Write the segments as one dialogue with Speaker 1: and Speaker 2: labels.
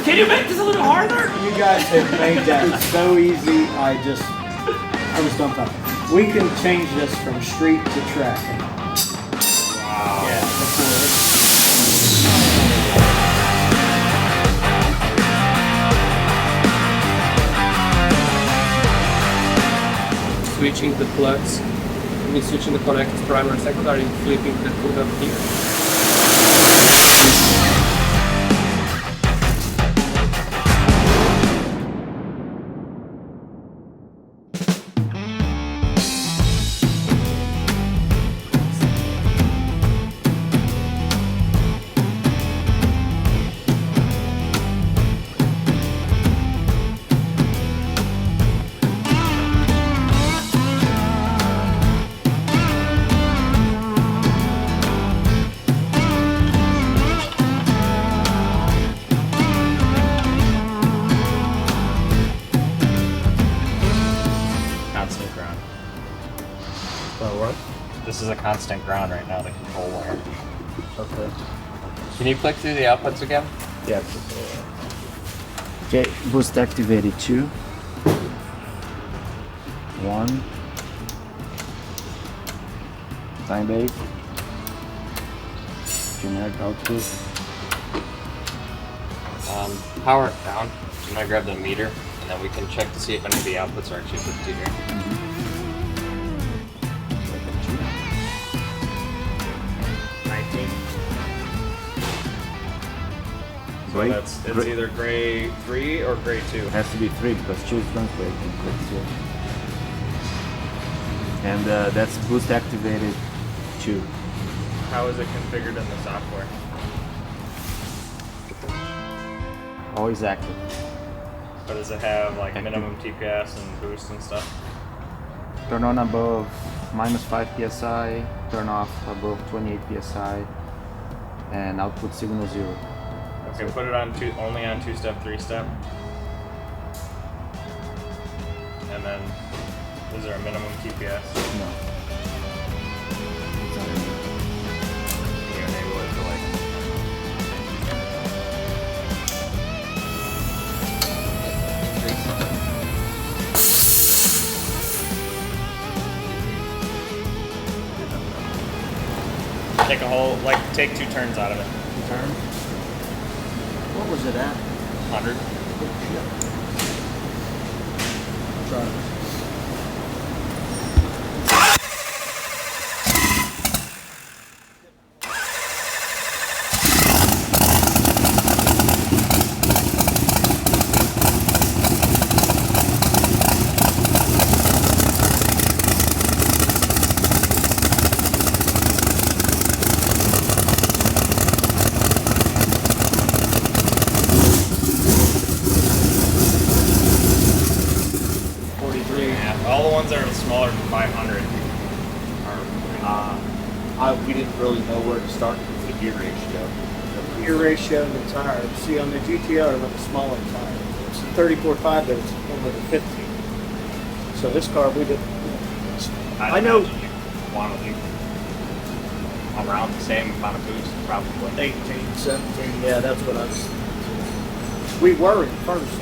Speaker 1: Can you make this a little harder?
Speaker 2: You guys have made that so easy. I was dumbfounded. We can change this from street to track.
Speaker 1: Wow.
Speaker 2: Yeah,
Speaker 3: Switching the plugs, when you're switching the connectors primary and secondary, flipping the hood up here.
Speaker 4: This is a constant ground right now, the control wire.
Speaker 2: Okay.
Speaker 4: Can you click through the outputs again?
Speaker 2: Yeah. Okay, boost activated 2. 1. Time base. Generic output.
Speaker 4: Power it down. So I'm gonna grab the meter, and then we can check to see if any of the outputs are actually put to here.
Speaker 5: So it's either gray 3 or gray 2.
Speaker 2: It has to be 3 because 2 is translated and click 2. And that's boost activated 2.
Speaker 5: How is it configured in the software?
Speaker 2: Always active.
Speaker 5: But does it have like minimum TPS and boost and stuff?
Speaker 2: Turn on above -5 psi, turn off above 28 psi, and output signal 0.
Speaker 5: Okay, put it on only on 2-step, 3-step. And then, is there a minimum TPS?
Speaker 2: No.
Speaker 5: Can you enable it to like... Take 2 turns out of it.
Speaker 2: 2 turns? What was it at?
Speaker 5: 100.
Speaker 2: Try it.
Speaker 5: All the ones that are smaller than 500 are...
Speaker 6: we didn't really know where to start with the gear ratio.
Speaker 2: The gear ratio of the tire. See, on the GTR, with a smaller tire, it's a 34.5, but it's only the 15. So this car, we did. I know.
Speaker 6: You want to leave around the same amount of boost, probably.
Speaker 2: 18, 17. Yeah, that's what I was. We were in first.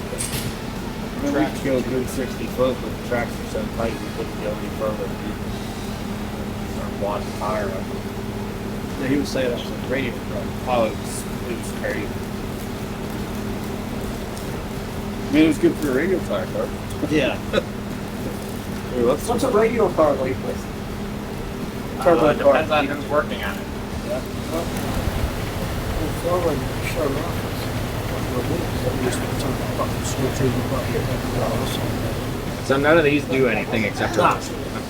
Speaker 6: We could go a good 60 foot, but the tracks are so tight we couldn't go any further. Our quad tire.
Speaker 2: Yeah, he was saying that was like radio truck.
Speaker 6: Oh, it was crazy. I mean, it was good for a radio tire car.
Speaker 2: Yeah.
Speaker 6: Hey,
Speaker 2: What's a radio car like with?
Speaker 6: It depends on who's working on it.
Speaker 2: Yeah. Well, sure enough.
Speaker 5: So none of these do anything except for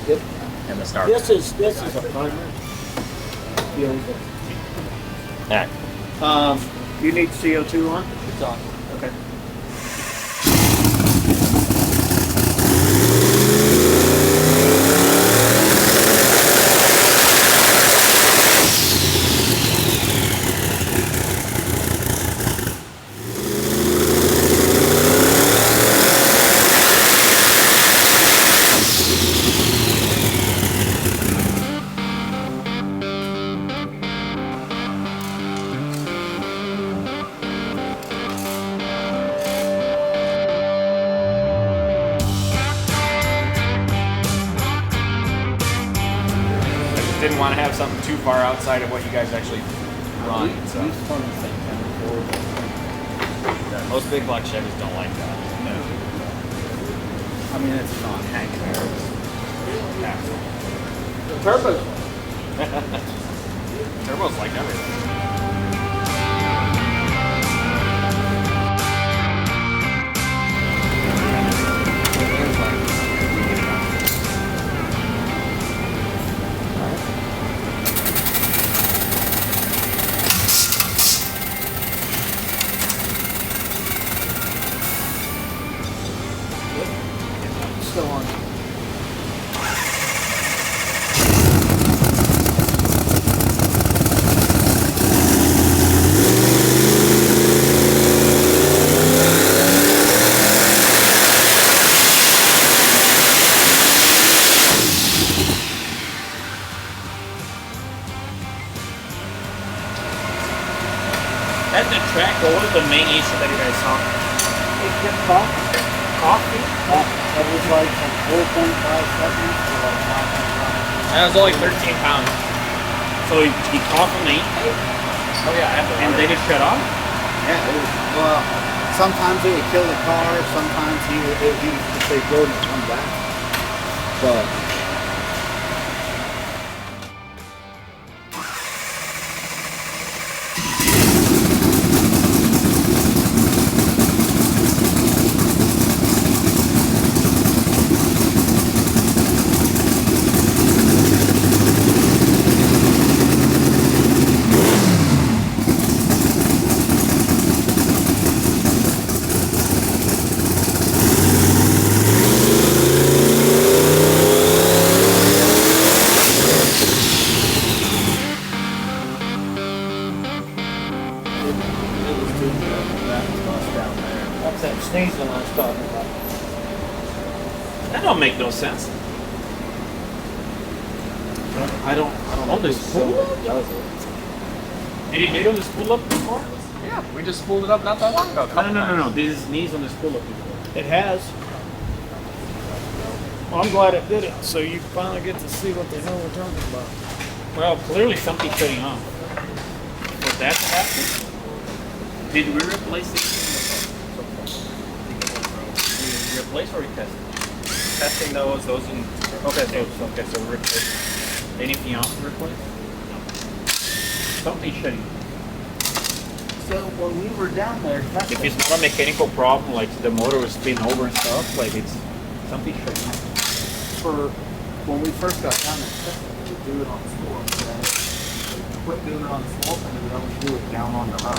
Speaker 5: this and the start.
Speaker 2: This is a primary.
Speaker 5: Alright.
Speaker 2: You need CO2 on?
Speaker 6: It's on.
Speaker 2: Okay.
Speaker 5: didn't want to have something too far outside of what you guys actually run. So
Speaker 2: He's fun to think before.
Speaker 5: most big block Chevys don't like that. No.
Speaker 6: I mean, it's not Hank Camaros.
Speaker 2: The turbos.
Speaker 5: Turbos like everything.
Speaker 2: Still on.
Speaker 6: At the track, what was the main issue that you guys saw?
Speaker 2: It kept coffee. That was like from 4.5 seconds to like 5.5.
Speaker 6: That was only 13 pounds. So he caught from the intake?
Speaker 5: Oh yeah, I have
Speaker 6: And then it shut off?
Speaker 2: Yeah, it was, well, sometimes it would kill the car, sometimes he would say Jordan would come back. But that's that sneezing I was talking about.
Speaker 6: That don't make no sense.
Speaker 5: I don't
Speaker 6: On the spool up?
Speaker 2: Does it?
Speaker 6: Did he made on the spool up before?
Speaker 5: Yeah, we just spooled it up not that long ago.
Speaker 6: No. This is knees on the spool up before.
Speaker 2: It has. Well, I'm glad it did it, so you finally get to see what the hell we're talking about.
Speaker 6: Well, clearly something's shutting off. For that to happen, did we replace it? We replaced or we tested? Testing those in. Okay, so we replaced. Anything else to replace? No. Something's shutting off.
Speaker 2: So when we were down there,
Speaker 6: If it's not a mechanical problem, like the motor was spinning over and stuff, like it's something shutting off.
Speaker 2: for when we first got down there, we would do it on the slope. Quit doing it on the slope and then we do it down on the run.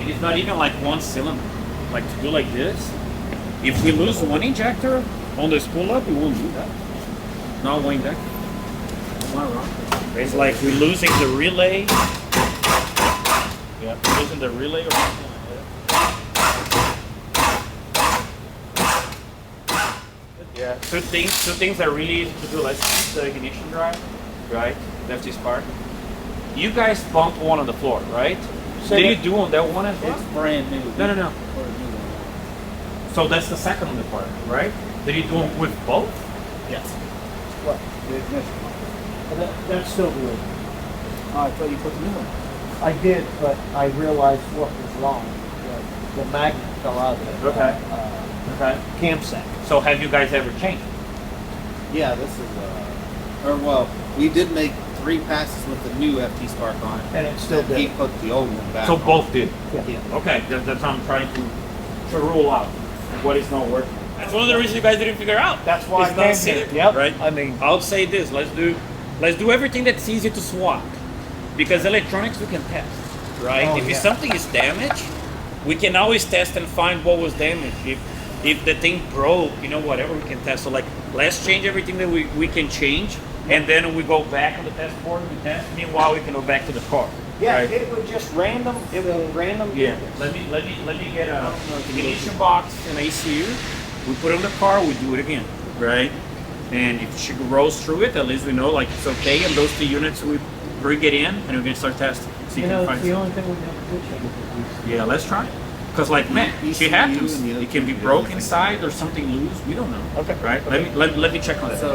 Speaker 6: It is not even like one cylinder. Like to do like this. If we lose one injector on the spool up, we won't do that. Not one injector. Am I wrong? It's like we're losing the relay. Yeah, we're losing the relay or something like that. Yeah, two things that are really easy to do. Let's use the ignition drive, right? Left this part. You guys bumped one on the floor, right? Did you do on that one as well?
Speaker 2: It's brand new.
Speaker 6: No.
Speaker 2: Or a new one.
Speaker 6: So that's the second on the part, right? Did you do them with both?
Speaker 2: Yes. What? The ignition. That's still good. Oh, I thought you put the new one. I did, but I realized what was wrong. The magnet fell out of it.
Speaker 6: Okay. Okay.
Speaker 2: Cam sack.
Speaker 6: So have you guys ever changed?
Speaker 7: Yeah, this is, or well, we did make 3 passes with the new FT Spark on it.
Speaker 2: And it still
Speaker 7: And he
Speaker 2: did.
Speaker 7: put the old one back
Speaker 6: So
Speaker 7: on.
Speaker 6: both did?
Speaker 7: Yeah.
Speaker 6: Okay, that's what I'm trying to rule out. What is not working. That's one of the reasons you guys didn't figure out.
Speaker 2: That's why
Speaker 6: It's
Speaker 2: I
Speaker 6: not
Speaker 2: came here.
Speaker 6: simple,
Speaker 2: Yep.
Speaker 6: right?
Speaker 2: I mean,
Speaker 6: I'll say this, let's do everything that's easy to swap. Because electronics we can test, right?
Speaker 2: Oh,
Speaker 6: if
Speaker 2: yeah.
Speaker 6: something is damaged, we can always test and find what was damaged. If the thing broke, whatever we can test. So like, let's change everything that we can change, and then we go back on the test board and we test. Meanwhile, we can go back to the car.
Speaker 2: yeah,
Speaker 6: right?
Speaker 2: it was just random. It was random.
Speaker 6: Yeah. Let me get a ignition box and ECU. We put it on the car. We do it again, right? And if she rolls through it, at least we know like it's okay. And those 2 units we bring it in, and we can start testing. So you can
Speaker 2: It's
Speaker 6: find
Speaker 2: the only thing we have to do.
Speaker 6: yeah, let's try. Because like, man,
Speaker 7: ECU
Speaker 6: she happens.
Speaker 7: and the other
Speaker 6: It can be
Speaker 7: two
Speaker 6: broke
Speaker 7: together.
Speaker 6: inside or something loose. We don't know.
Speaker 2: Okay.
Speaker 6: Right?
Speaker 2: Okay.
Speaker 6: Let me check on that.
Speaker 7: So,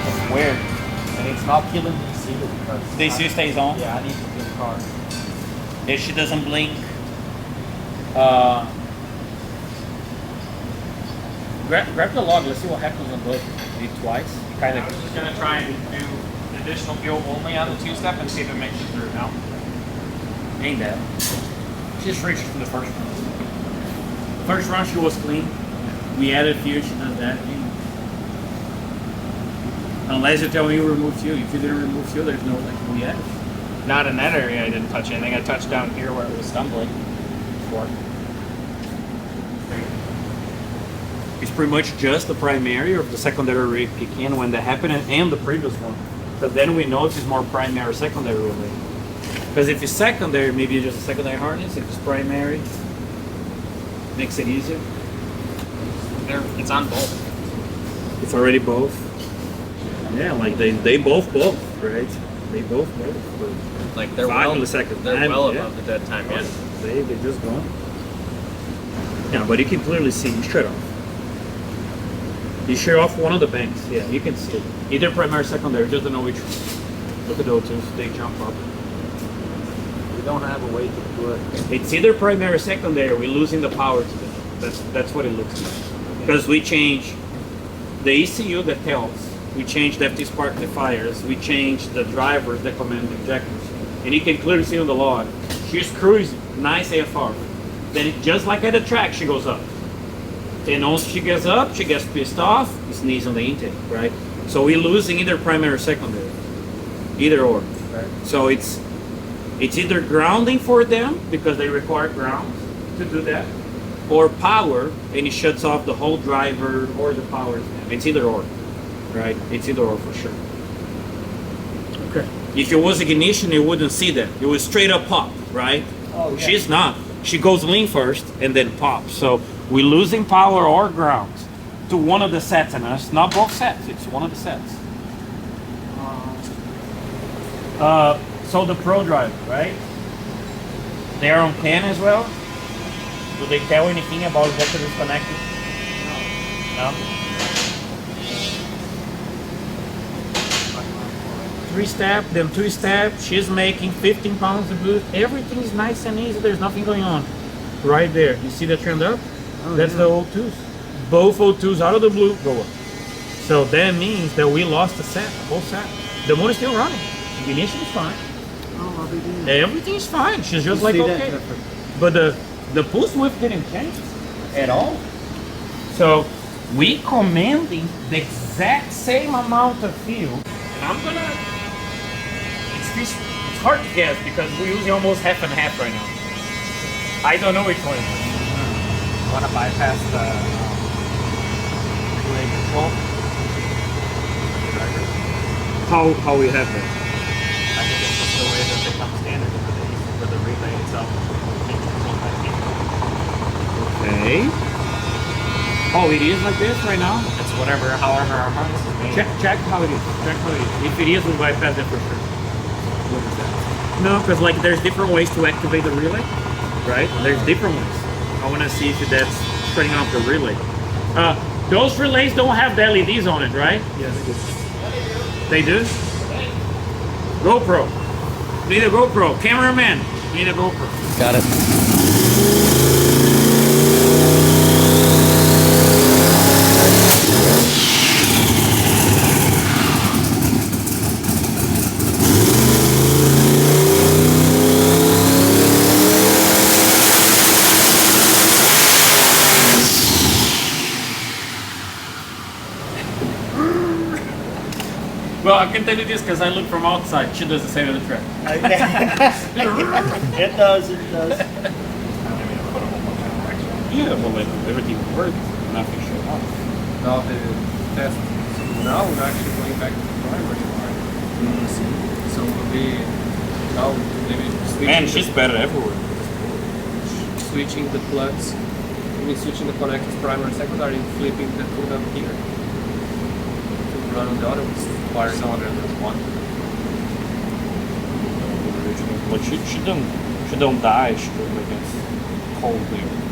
Speaker 2: It's weird. And it's not killing the ECU because...
Speaker 6: The ECU stays on.
Speaker 2: Yeah, I need to get the car.
Speaker 6: If she doesn't blink, grab the log. Let's see what happens on both. Do it twice. Kind
Speaker 3: I was just gonna try and do additional fuel only on the two-step and see if it makes it through now.
Speaker 6: ain't that. She just reached for the first run. First run she was clean. We added fuel. She does that. Unless you tell me you remove fuel. If you didn't remove fuel, there's no like we added.
Speaker 3: Not in that area, I didn't touch anything. I touched down here where it was stumbling before.
Speaker 6: It's pretty much just the primary or the secondary rig kick in when that happened and the previous one. Because then we know if it's more primary or secondary related. Because if it's secondary, maybe it's just a secondary harness. If it's primary, makes it easier.
Speaker 3: It's on both.
Speaker 6: It's already both. Yeah, like they both, right? They both.
Speaker 3: Like they're
Speaker 6: 5
Speaker 3: well,
Speaker 6: milliseconds.
Speaker 3: they're
Speaker 6: And,
Speaker 3: well
Speaker 6: yeah.
Speaker 3: above the dead time yet.
Speaker 6: They just gone. Yeah, but you can clearly see you shut off. You shut off one of the banks. Yeah, you can see it. Either primary or secondary, just don't know which one. Look at those two, they jump up.
Speaker 2: We don't have a way to do it.
Speaker 6: It's either primary or secondary, we're losing the power to them. That's what it looks like. Because we change the ECU that tells, we change the FT spark defiers, we change the drivers that command the injectors. And you can clearly see on the log, she's cruising, nice AFR. Then just like at the track, she goes up. And once she gets up, she gets pissed off, sneeze on the intake, right? So we're losing either primary or secondary, either or.
Speaker 2: Right.
Speaker 6: So it's either grounding for them because they require ground to do that, or power and it shuts off the whole driver or the power. It's either or, right? It's either or for sure.
Speaker 2: Okay.
Speaker 6: If it was ignition, you wouldn't see that. It was straight up pop, right?
Speaker 2: Oh, yeah.
Speaker 6: She's not. She goes lean first and then pops. So we're losing power or ground to one of the sets, and it's not both sets. It's one of the sets. So the Pro drive, right? They're on 10 as well. Do they tell anything about injector disconnected? No. Three-step, then two-step. She's making 15 pounds of boost. Everything is nice and easy. There's nothing going on. Right there. You see the trend up? That's the O2s. Both O2s out of the blue go up. So that means that we lost the set, the whole set. The motor is still running. Ignition is fine. Everything is fine. She's just like okay. But the pulse width didn't change at all. So we commanding the exact same amount of fuel. And I'm gonna. It's hard to guess because we're using almost half and half right now. I don't know which one.
Speaker 3: Want to bypass the relay control?
Speaker 6: How we have that?
Speaker 3: I think it's just the way that they come standard for the relay itself.
Speaker 6: Okay. Oh, it is like this right now?
Speaker 3: It's whatever, however our harness is made.
Speaker 6: Check how it is. Check how it is. If it is, we'll bypass that for sure. What is that? No, because like there's different ways to activate the relay, right? There's different ways. I want to see if that's turning off the relay. Those relays don't have the LEDs on it, right?
Speaker 2: Yes,
Speaker 6: They do? GoPro. Need a GoPro. Cameraman. Need a GoPro.
Speaker 4: Got it.
Speaker 6: Well, I can tell you this because I look from outside. She does the same on the track.
Speaker 2: It does, it does.
Speaker 6: Yeah, but like everything works, nothing shut off.
Speaker 3: Now the test. So now we're actually going back to the primary line. So we'll be now maybe switching.
Speaker 6: Man, she's better everywhere.
Speaker 3: Switching the plugs. Maybe switching the connectors primary, secondary, flipping the two up here to run on the other wire cylinder. There's one.
Speaker 6: But she don't die. She goes against cold there. Right?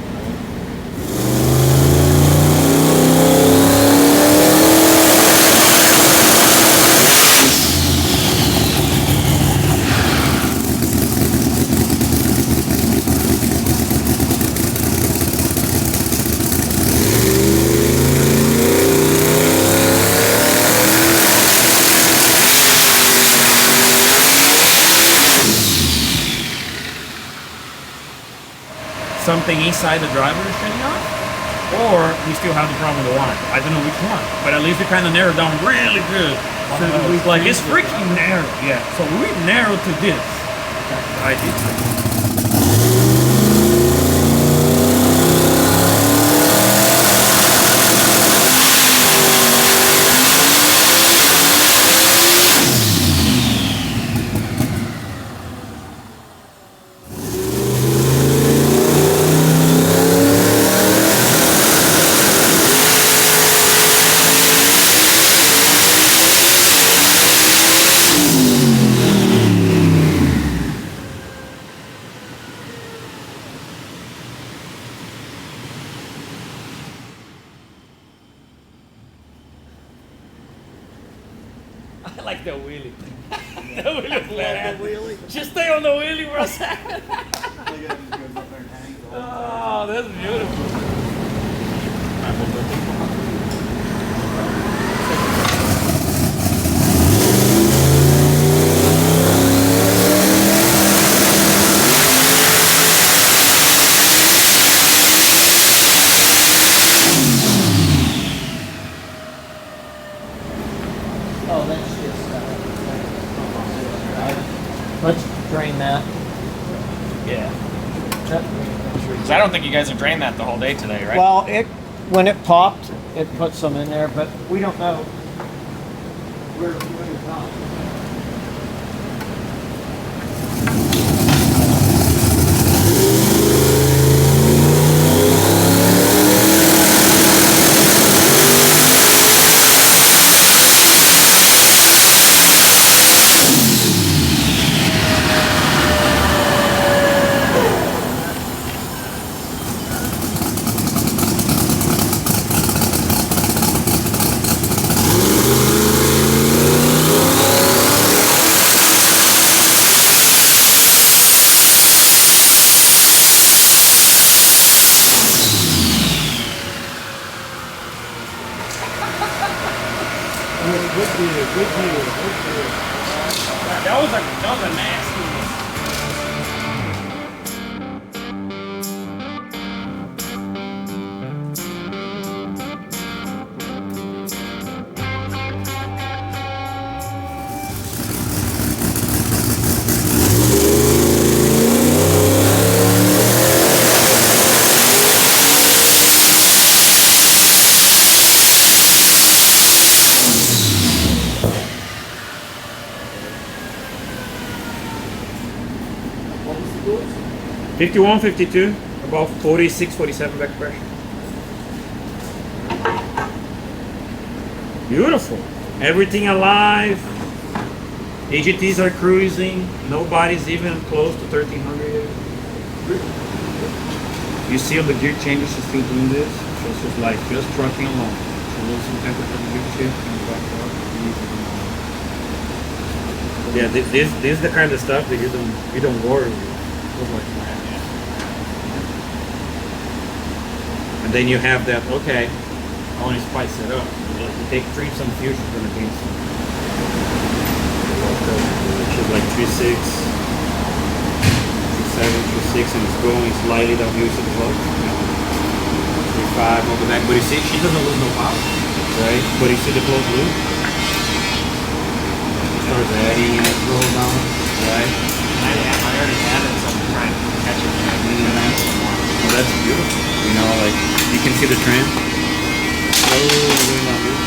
Speaker 6: Something inside the driver is shutting off, or we still have the problem with the wire. I don't know which one, but at least we kind of narrowed down really good. So like it's freaking narrow, yeah. So we narrowed to this. I did. I like the wheelie. The wheelie flat. Just stay on the wheelie for a second. Oh, that's beautiful.
Speaker 2: Oh, that's just, let's drain that.
Speaker 6: Yeah.
Speaker 5: So I don't think you guys have drained that the whole day today, right?
Speaker 2: Well, when it popped, it put some in there, but we don't know where it's not.
Speaker 6: That was a nasty one.
Speaker 2: What was the doors?
Speaker 6: 51, 52, about 46, 47 back pressure. Beautiful. Everything alive. AGTs are cruising. Nobody's even close to 1300 yet. You see on the gear changes, she's still doing this. So it's just like just trucking along. She losing temperature the gear shift and back up. Yeah, this is the kind of stuff that you don't worry so much. And then you have that, okay, I want to spice it up. You take some fusions from the beans. Which is like 3.6, 3.7, 3.6, and it's going slightly down here to the flow. 3.5 on the back, but you see, she doesn't lose no power, right? But you see the closed loop?
Speaker 5: starts adding as it rolls down. Right?
Speaker 6: I already had it, so I'm trying to catch it.
Speaker 5: Well, that's beautiful. You know, like you can see the trend. Slowly going down here.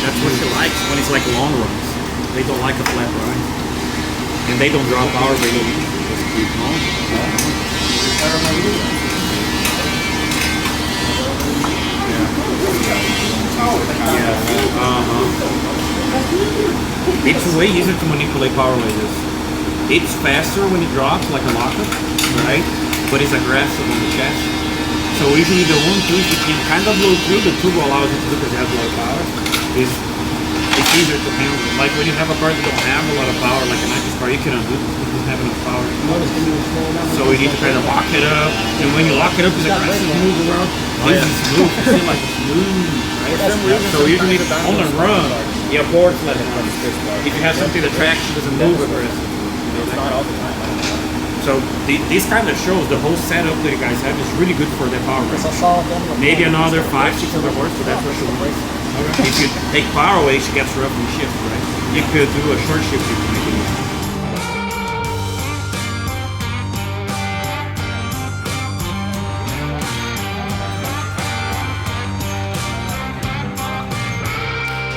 Speaker 6: That's what she likes when it's like long runs. They don't like a flat ride. And they don't draw power very easy.
Speaker 5: Just keep going.
Speaker 6: It's way easier to manipulate power like this. It's faster when it drops, like a lockup, right? But it's aggressive on the chassis. So usually the one twist you can kind of blow through, the turbo allows it to do because it has a lot of power. It's easier to handle. Like when you have a car that don't have a lot of power, like a 90s car, you can undo it because it doesn't have enough power. So you need to kind of lock it up, and when you lock it up, it's aggressive. Move around. This is smooth. You feel like it's smooth, right? So usually on the run, your board's let it run. If you have something that tracks, it doesn't move aggressive. So these kind of shows the whole setup that you guys have is really good for the power range. Maybe another 500-600 horse, but that's what she wants. If you take power away, she gets rough and shift, right? You could do a short shift if you make it easy.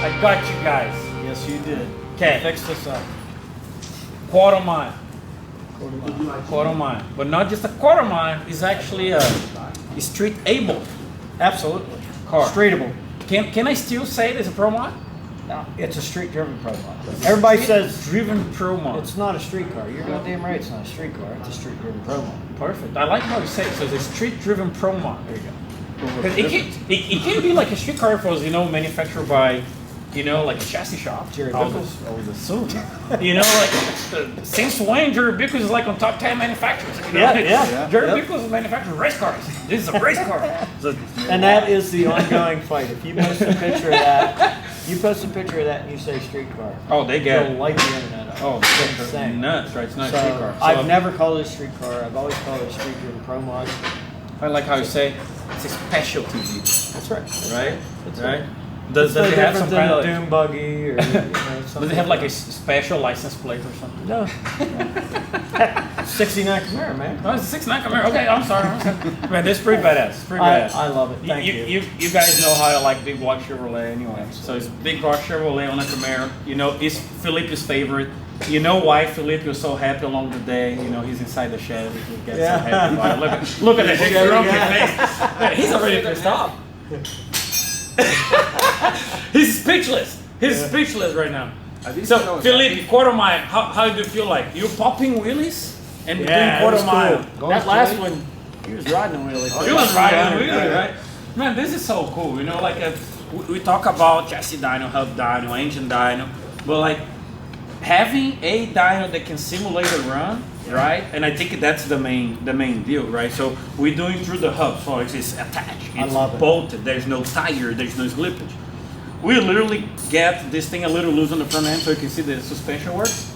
Speaker 6: I got you guys.
Speaker 2: Yes, you did.
Speaker 6: Okay.
Speaker 2: Fix this up.
Speaker 6: Quarter mile. Quarter mile. But not just a quarter mile, it's actually a street able
Speaker 2: Absolutely.
Speaker 6: car.
Speaker 2: Streetable.
Speaker 6: Can I still say it is a Pro Mod?
Speaker 2: No, it's a street driven Pro Mod. Everybody says
Speaker 6: Driven Pro Mod.
Speaker 2: it's not a street car. You're goddamn right. It's not a street car. It's a street driven Pro Mod.
Speaker 6: Perfect. I like how you say it. So it's a street driven Pro Mod.
Speaker 2: There you go.
Speaker 6: 'Cause it can be like a street car if it was, manufactured by, like a chassis shop.
Speaker 2: Jerry
Speaker 6: I
Speaker 2: Bickles.
Speaker 6: would assume. Like since when Jerry Bickles is like on top 10 manufacturers?
Speaker 2: Yeah.
Speaker 6: Jerry
Speaker 2: Yep.
Speaker 6: Bickles manufactures race cars. This is a race car. So,
Speaker 2: And that is the ongoing fight. If you post a picture of that, and you say street car,
Speaker 6: oh, they get
Speaker 2: they'll light the internet up.
Speaker 6: Oh,
Speaker 2: It's
Speaker 6: it's
Speaker 2: insane.
Speaker 6: nuts, right? It's not a
Speaker 2: So
Speaker 6: street car. So
Speaker 2: I've never called it a street car. I've always called it a street driven Pro Mod.
Speaker 6: I like how you say it's a specialty vehicle,
Speaker 2: That's right.
Speaker 6: right?
Speaker 2: That's
Speaker 6: right. Does
Speaker 2: no
Speaker 6: it have some
Speaker 2: different
Speaker 6: kind
Speaker 2: than
Speaker 6: of
Speaker 2: a dune buggy or
Speaker 6: does it have like a special license plate or something?
Speaker 2: No. 69 Camaro, man.
Speaker 6: Oh, it's a 6.9 Camaro. Okay, I'm sorry. Man, this is pretty badass. It's pretty badass.
Speaker 2: I love it. Thank you.
Speaker 6: You guys know how I like big block Chevrolet anyway. So it's big block Chevrolet on a Camaro. It's Felipe's favorite. You know why Felipe was so happy along the day? He's inside the Chevy. He gets so happy about it. Look at that big grumpy face. Man, he's already pissed off. He's speechless. He's speechless right now. So, Felipe, quarter mile, how do you feel like? You popping wheelies and doing quarter mile?
Speaker 2: Cool. That last one, he was riding a wheelie.
Speaker 6: You was riding a wheelie, right? Man, this is so cool. We talk about chassis dyno, hub dyno, engine dyno, but like having a dyno that can simulate a run, right? And I think that's the main deal, right? So we're doing through the hub, so it's attached, it's bolted. There's no tire, there's no slippage. We literally get this thing a little loose on the front end, so you can see the suspension works.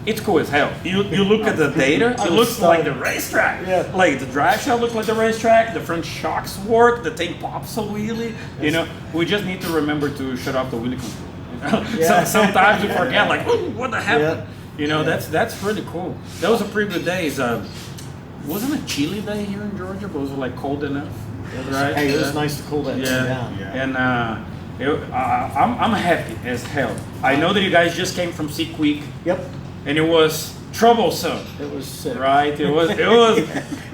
Speaker 6: It's cool as hell. You look at the data, it looks like the racetrack.
Speaker 2: Yeah.
Speaker 6: Like the drive shaft looks like the racetrack, the front shocks work, the thing pops a wheelie. We just need to remember to shut off the wheelie control.
Speaker 2: Yeah.
Speaker 6: Sometimes you forget, like, ooh, what the happened?
Speaker 2: Yeah.
Speaker 6: That's really cool. That was a pretty good day. Wasn't a chilly day here in Georgia, but it was like cold enough, right?
Speaker 2: Hey, it was nice to cool that thing down.
Speaker 6: And I'm happy as hell. I know that you guys just came from Sick Week.
Speaker 2: Yep.
Speaker 6: And it was troublesome.
Speaker 2: It was sick.
Speaker 6: Right? It was.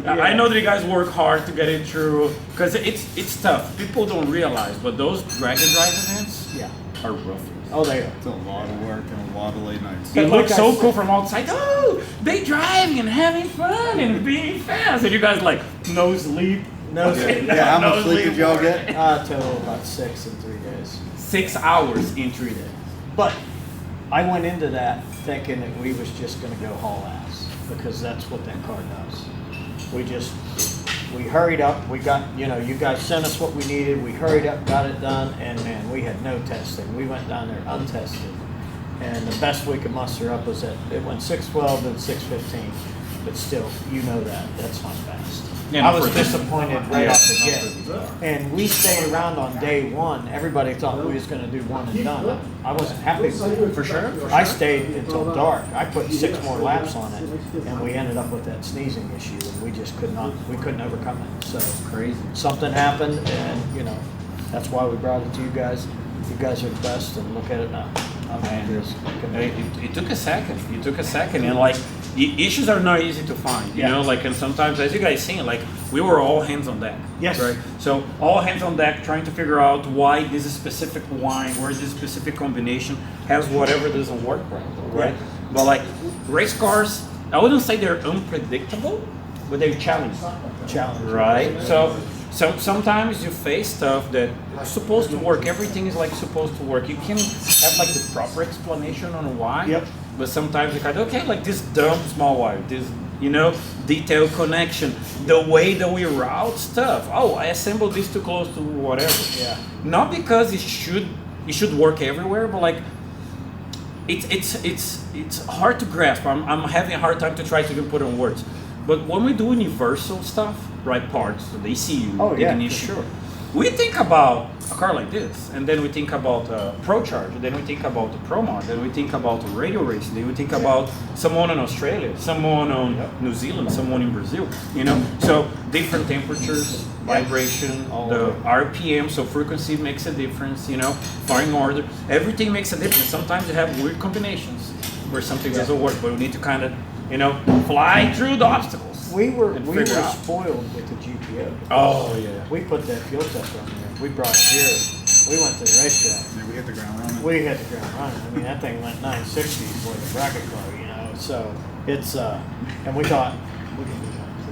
Speaker 6: I know that you guys work hard to get it through because it's tough. People don't realize, but those drag and drive events are rough.
Speaker 2: Oh, they are.
Speaker 7: It's a lot of work and a lot of late nights.
Speaker 6: It looks so cool from outside. Oh, they driving and having fun and being fast, and you guys like no sleep.
Speaker 2: No sleep.
Speaker 7: Yeah, how much sleep did y'all get?
Speaker 2: Total about 6 in 3 days.
Speaker 6: 6 hours in 3 days.
Speaker 2: But I went into that thinking that we was just going to go haul ass because that's what that car does. We hurried up. We got, you guys sent us what we needed. We hurried up, got it done, and man, we had no testing. We went down there untested, and the best we could muster up was that it went 612 and 615. But still, that's not fast. I was disappointed right off the get. And we stayed around on day one. Everybody thought we was going to do one and done. I wasn't happy with it.
Speaker 3: For sure.
Speaker 2: I stayed until dark. I put 6 more laps on it, and we ended up with that sneezing issue, and we just couldn't overcome it. So
Speaker 3: Crazy.
Speaker 2: something happened, and that's why we brought it to you guys. You guys are the best, and look at it now.
Speaker 6: It took a second. It took a second, and like issues are not easy to find, you know. Like, and sometimes, as you guys seen, like we were all hands on deck.
Speaker 2: Yes.
Speaker 6: Right. So all hands on deck, trying to figure out why this specific wine, where this specific combination has whatever doesn't work right. But like race cars, I wouldn't say they're unpredictable, but they're challenging. Right. So sometimes you face stuff that is supposed to work. Everything is like supposed to work. You can have like the proper explanation on why.
Speaker 2: Yep.
Speaker 6: But sometimes you kind of, okay, like this dumb small wire, this detailed connection, the way that we route stuff. Oh, I assembled this too close to whatever.
Speaker 2: Yeah.
Speaker 6: Not because it should work everywhere, but like it's hard to grasp. I'm having a hard time to try to even put it in words. But when we do universal stuff, right, parts, the ECU, ignition,
Speaker 2: sure.
Speaker 6: we think about a car like this, and then we think about Pro Charger, then we think about the Pro Mod, then we think about radio racing, then we think about someone in Australia, someone on New Zealand, someone in Brazil, So different temperatures, vibration, the RPM, so frequency makes a difference, firing order, everything makes a difference. Sometimes you have weird combinations where something doesn't work, but we need to kind of, fly through the obstacles.
Speaker 2: We were
Speaker 6: figure out.
Speaker 2: spoiled with the GPO.
Speaker 6: Oh yeah.
Speaker 2: We put that FuelTech on there. We brought it here. We went to the racetrack.
Speaker 5: Maybe we hit the ground running.
Speaker 2: We hit the ground running. I mean, that thing went 960 for the bracket car, So it's and we thought we can do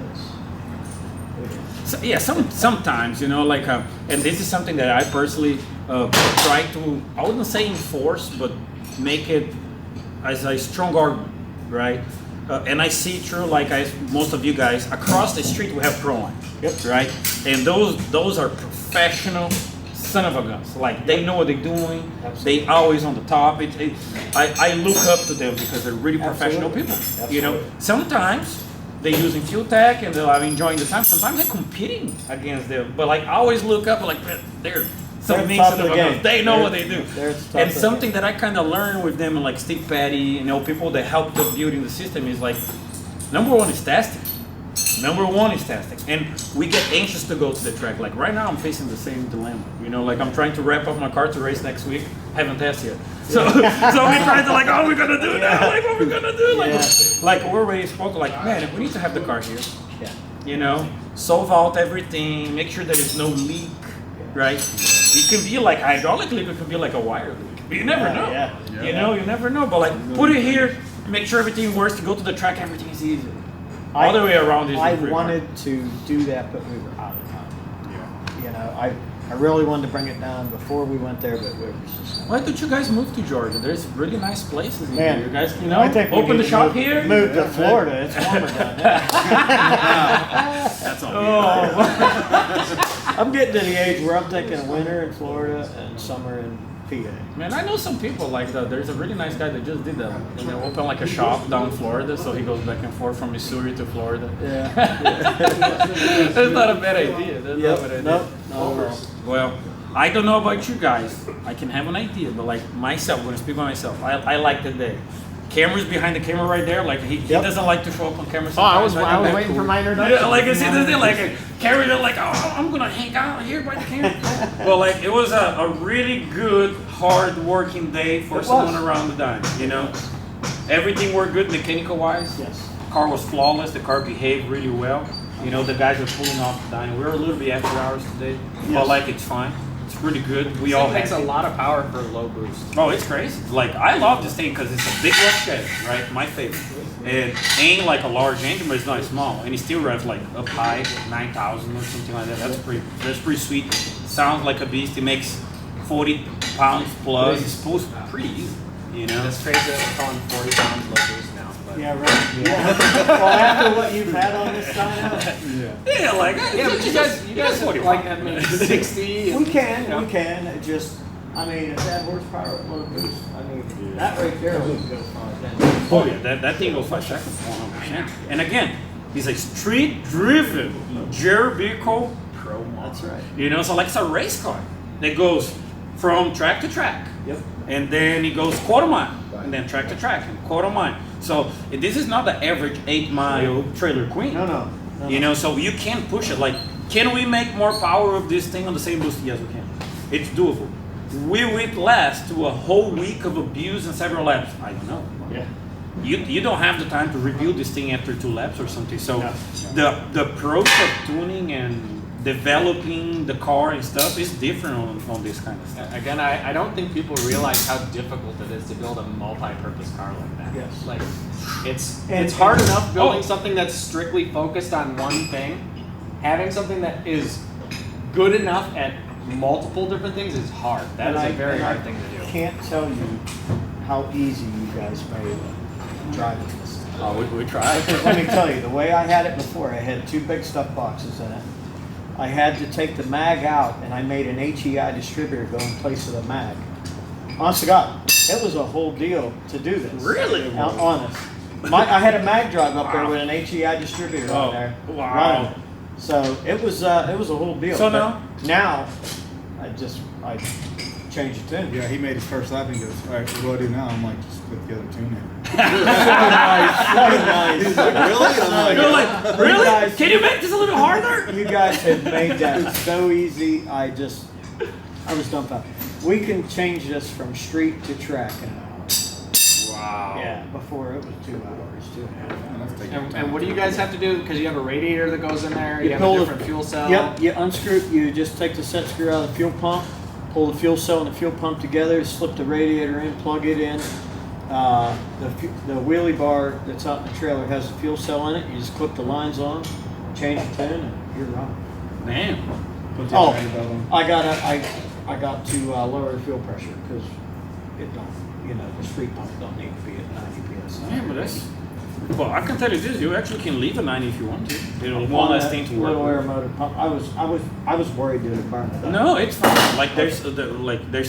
Speaker 2: this.
Speaker 6: So, yeah, sometimes, and this is something that I personally try to, I wouldn't say enforce, but make it as a strong argument, right? And I see through, like most of you guys, across the street we have Proline, right? And those are professional son of a guns. Like, they know what they're doing. Absolutely. They always on the top. I look up to them because they're really professional people. Sometimes they're using FuelTech and they're enjoying the time. Sometimes they're competing against them. But I always look up and they're some neat son of a guns. They know what they do. And something that I kind of learned with them, like Steve Petty, people that helped them building the system is number one is testing. And we get anxious to go to the track. Like right now I'm facing the same dilemma. I'm trying to wrap up my car to race next week. Haven't tested yet. So we trying to oh, we're gonna do that. Like what we're gonna do? Like we already spoke, man, we need to have the car here. Yeah. Solve out everything, make sure there is no leak, right? It can be hydraulic leak, it could be a wire leak. You never know. You never know. But put it here, make sure everything works. To go to the track, everything is easy. All the way around is
Speaker 2: I wanted to do that, but we were out of time. Yeah. I really wanted to bring it down before we went there, but we were just.
Speaker 6: Why don't you guys move to Georgia? There's really nice places in here. You guys,
Speaker 2: I think
Speaker 6: open the shop here.
Speaker 2: Move to Florida. It's warmer down there.
Speaker 6: That's all.
Speaker 2: I'm getting to the age where I'm thinking winter in Florida and summer in PA.
Speaker 6: Man, I know some people like that. There's a really nice guy that just did that. Open a shop down Florida, so he goes back and forth from Missouri to Florida.
Speaker 2: Yeah.
Speaker 6: That's not a bad idea. That's not a bad idea.
Speaker 2: Nope.
Speaker 6: Well, I don't know about you guys. I can have an idea, but myself, when I speak by myself, I like the day. Camera's behind the camera right there. He doesn't like to show up on camera.
Speaker 2: I was waiting for my introduction.
Speaker 6: Yeah, I see this thing, camera, I'm gonna hang out here by the camera. Well, it was a really good, hard working day for someone around the dyno. Everything worked good mechanical wise.
Speaker 2: Yes.
Speaker 6: Car was flawless. The car behaved really well. The guys are pulling off the dyno. We were a little bit after hours today, but it's fine. It's pretty good. We all
Speaker 4: makes a lot of power for a low boost.
Speaker 6: Oh, it's crazy. I love this thing because it's a big rough shed, right? My favorite. It ain't a large engine, but it's not small, and it still revs up high, 9,000 or something like that. That's pretty sweet. Sounds like a beast. It makes 40 pounds plus. It's supposed to be pretty easy.
Speaker 4: That's crazy that we're calling 40 pounds low boost now. But.
Speaker 2: Yeah, right. Yeah. Well, after what you've had on this dyno.
Speaker 6: But you guys
Speaker 4: that means 60.
Speaker 2: We can. It just, it's that horsepower at low boost. That right there would go far.
Speaker 6: Oh yeah, that thing goes 5 seconds, 100%. And again, It's a street-driven Jerry vehicle Pro Mod.
Speaker 2: That's right.
Speaker 6: You know, so like it's a race car that goes from track to track.
Speaker 2: Yep.
Speaker 6: And then it goes quarter mile, and then track to track, and quarter mile. So this is not the average 8-mile trailer queen.
Speaker 2: No.
Speaker 6: You know, so you can push it. Like, can we make more power of this thing on the same boost? Yes, we can. It's doable. Will it last to a whole week of abuse and several laps? I don't know.
Speaker 2: Yeah.
Speaker 6: You don't have the time to rebuild this thing after 2 laps or something. So
Speaker 2: No.
Speaker 6: the process of tuning and developing the car and stuff is different on this kind of stuff.
Speaker 4: Again, I don't think people realize how difficult it is to build a multi-purpose car like that.
Speaker 2: Yes.
Speaker 4: Like, it's
Speaker 2: And-
Speaker 4: hard enough building
Speaker 6: Oh.
Speaker 4: something that's strictly focused on one thing. Having something that is good enough at multiple different things is hard. That is a very hard thing to do.
Speaker 2: I can't tell you how easy you guys made driving this.
Speaker 6: Oh, we tried.
Speaker 2: Because let me tell you, the way I had it before, I had 2 big stuff boxes in it. I had to take the mag out, and I made an HEI distributor go in place of the mag. Honest to God, it was a whole deal to do this.
Speaker 6: Really?
Speaker 2: Honest. I had a mag drive up there with an HEI distributor on there.
Speaker 6: Wow.
Speaker 2: running. So it was a whole deal.
Speaker 6: So
Speaker 2: But now, I changed the tune.
Speaker 8: Yeah, he made his first lap and he goes, all right, what do I do now? I'm like, just put the other tune in.
Speaker 2: Nice.
Speaker 8: Really? I'm
Speaker 6: You're
Speaker 8: like,
Speaker 6: like, really?
Speaker 2: guys-
Speaker 6: Can you make this a little harder?
Speaker 2: You guys have made that so easy. I was dumbfounded. We can change this from street to track in an hour.
Speaker 6: Wow.
Speaker 2: Yeah, before it was 2 hours, 2.5 hours.
Speaker 8: that's taking
Speaker 4: And what do you guys have to do? Because you have a radiator that goes in there, you have
Speaker 2: pull
Speaker 4: a
Speaker 2: the-
Speaker 4: different fuel cell.
Speaker 2: Yep, you unscrew, you just take the set screw out of the fuel pump, pull the fuel cell and the fuel pump together, slip the radiator in, plug it in. The wheelie bar that's out in the trailer has the fuel cell in it. You just clip the lines on, change the tune, and you're right.
Speaker 6: Man.
Speaker 8: Put the
Speaker 2: Oh,
Speaker 8: other belt on.
Speaker 2: I got to lower the fuel pressure because it don't, the street pump don't need to be at 90 psi.
Speaker 6: Man, but that's. Well, I can tell you this: you actually can leave a 90 if you want to. One less thing to work
Speaker 2: Little air
Speaker 6: with.
Speaker 2: motor pump. I was worried that it burned it up.
Speaker 6: No, it's fine. Like there's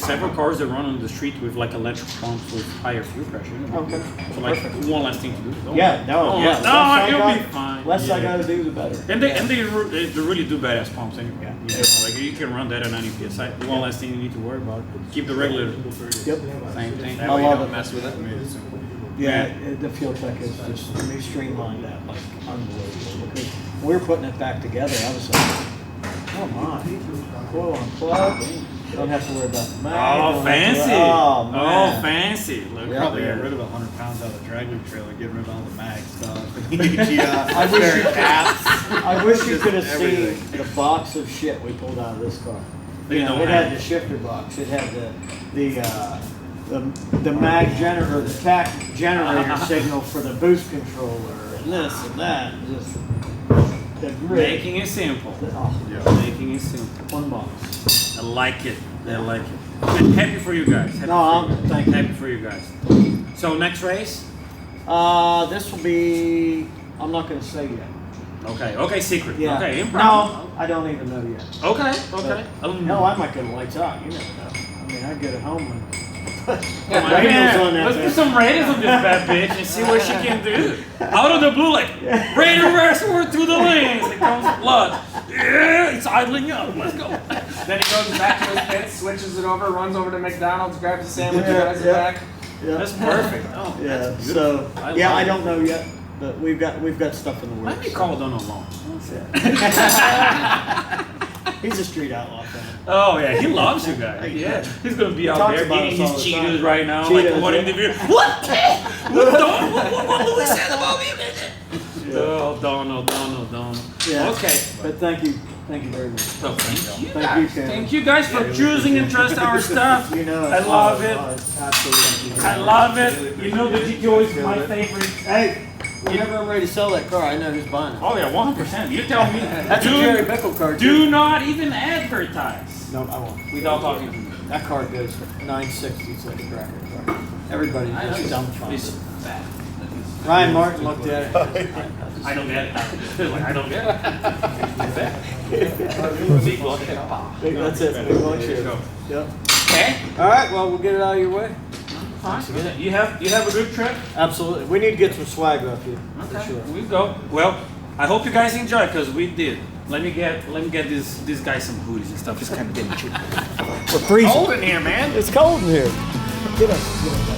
Speaker 6: several cars that run on the street with like electric pumps with higher fuel pressure.
Speaker 2: Okay.
Speaker 6: So like one less thing to do. Don't
Speaker 2: Yeah,
Speaker 6: worry.
Speaker 2: no,
Speaker 6: Oh,
Speaker 2: yeah.
Speaker 6: no,
Speaker 2: Less
Speaker 6: you'll
Speaker 2: I
Speaker 6: be
Speaker 2: got-
Speaker 6: fine.
Speaker 2: Less I gotta do, the better.
Speaker 6: And they really do badass pumps anyway.
Speaker 2: Yeah.
Speaker 6: You know, like you can run that at 90 psi. The one less thing you need to worry about. Keep the regulator.
Speaker 2: Yep.
Speaker 6: Same thing.
Speaker 4: That
Speaker 2: I
Speaker 4: way you
Speaker 2: love
Speaker 4: don't
Speaker 2: it.
Speaker 4: mess with it.
Speaker 8: Made it simple.
Speaker 2: Yeah, the FuelTech is just, they streamlined that like unbelievable. Because we were putting it back together, I was like, oh my, coil on plug, don't have to worry about the mag.
Speaker 6: Oh,
Speaker 2: don't have to
Speaker 6: fancy.
Speaker 2: worry- Oh, man.
Speaker 6: Oh, fancy. Look
Speaker 2: Yeah.
Speaker 8: Probably
Speaker 6: there.
Speaker 8: got rid of 100 pounds out of the drag loop trailer, get rid of all the mag stuff. Yeah,
Speaker 2: I wish you
Speaker 8: apps.
Speaker 2: I wish you could have
Speaker 8: Everything.
Speaker 2: seen the box of shit we pulled out of this car.
Speaker 6: You don't
Speaker 2: It
Speaker 6: have
Speaker 2: had the shifter box, it had the mag generator, the TAC generator signal for the boost controller, and this and that, just the grid.
Speaker 6: Making it simple.
Speaker 2: Oh,
Speaker 6: Making it simple.
Speaker 2: one box.
Speaker 6: I like it. I like it. I'm happy for you guys. Happy
Speaker 2: No,
Speaker 6: for you.
Speaker 2: thank you.
Speaker 6: Happy for you guys. So next race?
Speaker 2: This will be, I'm not gonna say yet.
Speaker 6: Okay. Okay. Secret.
Speaker 2: Yeah.
Speaker 6: Okay. Improv.
Speaker 2: No, I don't even know yet.
Speaker 6: Okay. Okay.
Speaker 2: Hell, I might get the lights out, you never know. I mean, I get it home and
Speaker 6: Come on,
Speaker 2: radio's
Speaker 6: man.
Speaker 2: on that
Speaker 6: Let's
Speaker 2: thing.
Speaker 6: put some ratings on this bad bitch and see what she can do. Out of the blue, like radar westward through the lanes. It comes blood. Yeah, it's idling up. Let's go.
Speaker 4: Then he goes back to his pits, switches it over, runs over to McDonald's, grabs a sandwich,
Speaker 2: Yeah,
Speaker 4: drives
Speaker 2: yeah.
Speaker 4: it back.
Speaker 2: Yeah.
Speaker 6: That's perfect. Oh,
Speaker 2: Yeah,
Speaker 6: that's beautiful.
Speaker 2: so,
Speaker 6: I
Speaker 2: yeah,
Speaker 6: love
Speaker 2: I
Speaker 6: it.
Speaker 2: don't know yet, but we've got stuff in the works.
Speaker 6: Let me call Donald Long.
Speaker 2: He's a street outlaw fan.
Speaker 6: Oh yeah, he loves you guys. Yeah, he's gonna be out
Speaker 2: talks
Speaker 6: there
Speaker 2: about
Speaker 6: eating
Speaker 2: us all
Speaker 6: his
Speaker 2: the
Speaker 6: Cheetos
Speaker 2: time.
Speaker 6: right now,
Speaker 2: Cheetos,
Speaker 6: like what
Speaker 2: yeah.
Speaker 6: in the video? What? What Louis said about me? Oh, Donald.
Speaker 2: Yeah.
Speaker 6: Okay.
Speaker 2: But thank you very much.
Speaker 6: So thank you
Speaker 2: Thank
Speaker 6: guys.
Speaker 2: you, Ken.
Speaker 6: Thank you guys for choosing and trust our stuff.
Speaker 2: You know,
Speaker 6: I love it.
Speaker 2: Absolutely.
Speaker 6: I love it. You know the G-Joy is my favorite.
Speaker 2: Hey, whenever I'm ready to sell that car, I know who's buying it.
Speaker 6: Oh yeah, 100%. You tell me.
Speaker 2: That's a Jerry Bickle car, too.
Speaker 6: Do not even advertise.
Speaker 2: No, I won't.
Speaker 6: Without talking to me.
Speaker 2: That car goes for 960. It's like a cracker car. Everybody just dumbfounded.
Speaker 6: Fat.
Speaker 2: Ryan Martin looked at it.
Speaker 6: I don't get it. Like, I don't get it. Big block.
Speaker 2: That's it. Big long shit. Yep.
Speaker 6: Okay.
Speaker 2: All right. Well, we'll get it out of your way.
Speaker 6: Fine. You have a good trip.
Speaker 2: Absolutely. We need to get some swag off you. For
Speaker 6: Okay.
Speaker 2: sure.
Speaker 6: We go. Well, I hope you guys enjoy because we did. Let me get this guy some hoodies and stuff. It's kind of getting cheap.
Speaker 2: We're freezing.
Speaker 4: Cold in here, man.
Speaker 2: It's cold in here. Get us.